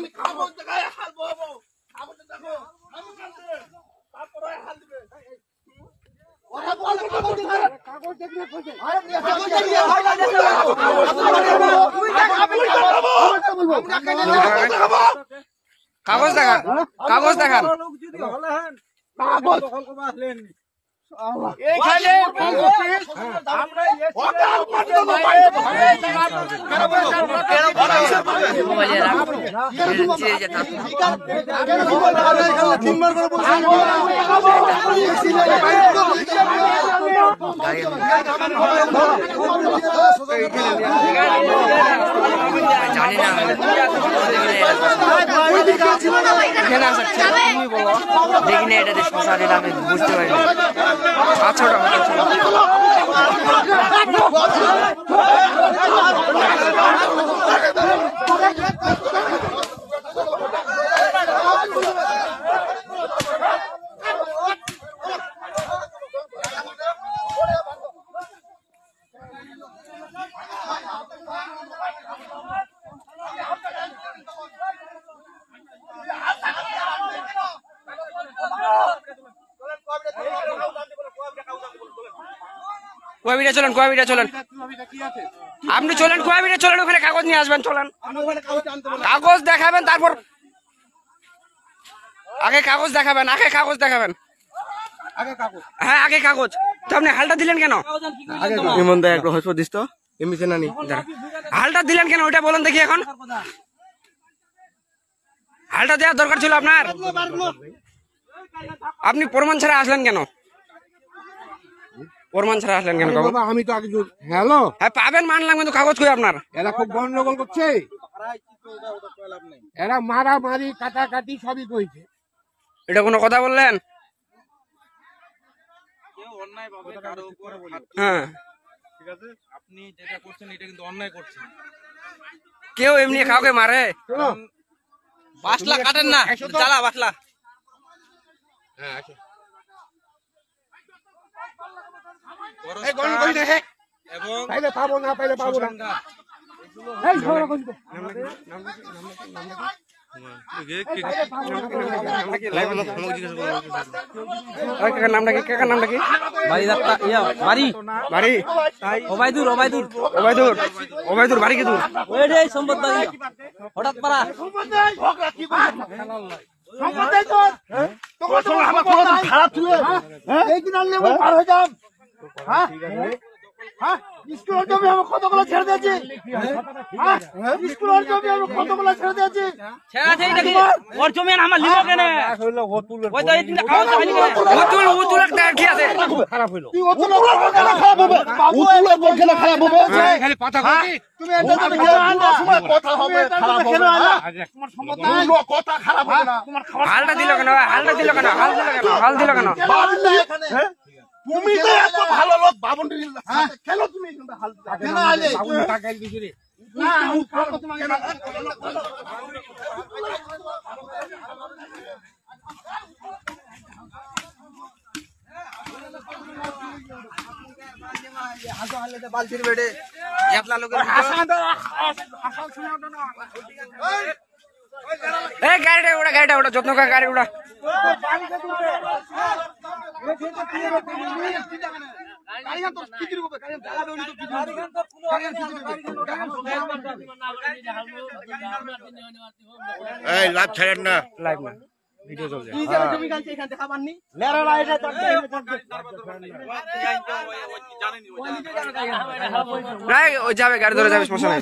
আমি কাগজ দেখায় হাল বহাবো, কাগজ দেখো আমি কাটবে তারপরে হাল দিবে। ওরা বল কাগজ দেখে কাগজ দেখলে কইছে আরে কাগজ দেখলে হয় না দেখো তুই দেখ আমি দেখাবো কাগজ দেখান, কাগজ দেখান। যদি হলেন কাগজ দখল করবা আসলেন এইখানে আমরা ওটা মাটি দাও বাইরে কেন তিনবার করে বলছি জানি না দেখি না এটা শশা এটা আমি বুঝতে পারি। আচ্ছা কোয়াবিটা চলেন, কোয়াবিটা চলেন, আপনি চলেন, কোয়াবিটা চলেন, ওখানে কাগজ নিয়ে আসবেন, চলেন কাগজ দেখাবেন, তারপর আগে কাগজ দেখাবেন, আগে কাগজ দেখাবেন, হ্যাঁ আগে কাগজ। তো আপনি হালটা দিলেন কেন? হালটা দিলেন কেন ওইটা বলেন দেখি। এখন হালটা দেওয়ার দরকার ছিল আপনার, আপনি প্রমাণ ছাড়া আসলেন কেন? প্রমাণ ছাড়া আসলেন কেন? আমি তো আগে হ্যালো হ্যাঁ পাবেন মানলাম, কিন্তু কাগজ কই আপনার? এরা খুব গন্ডগোল করছে, এরা মারামারি কাটাকাটি সবই কইছে। এটা কোনো কথা বললেন? হ্যাঁ ঠিক আছে, আপনি যেটা করছেন এটা কিন্তু অন্যায় করছেন। কেউ এমনি কাউকে মারে? বাসলা কাটেন না, জ্বালা বাসলা। এবং পাইলে পাবো না, পাইলে পাবো না। নামটা কি? কাকার নামটা কি? বাড়ি বাড়ি ওবাইদুর, ওবাইদুর, ওবাইদুর, ওবাইদুর বাড়ি কি দূর? ওইটাই সম্পদ বাড়ি হঠাৎ পারা। খারাপ ছিল এই দিন আনলে পার হয়ে যাম। স্কুলের জমি আমি কতগুলো ছেড়ে দিয়েছি, স্কুলের জমি আমি কতগুলো ছেড়ে দিয়েছি। ওর জমি আমার লিব কেন? ওই তো এই দিনটা খাওয়া হয়নি কেন? ও তুলার টাকা কি আছে? খারাপ হইলো, তুই অতুলের বল খেলা খারাপ হবে, অতুলের বল খেলা খারাপ হবে। খালি কথা কইছি, তুমি এটা তো আনবার সময় কথা হবে, খারাপ হবে না। তোমার সমাধান কথা খারাপ হবে না। তোমার খাবার হালটা দিল কেন? হালটা দিল কেন? হাল দিল কেন? হাল দিল কেন? তুমি তো এত ভালো লোক, বাবনটি কেন তুমি হাল কেন আইলে? না আমি খাবো তোমাকে না। বালতির বেড়ে একলা লোকের এই গাড়িটা ওটা যত্ন করে গাড়ি ওটা। লাইভ ছাড়েন না, লাইভ না, ভিডিও চলছে। ওই যাবে, গাড়ি ধরে যাবে শ্মশানে।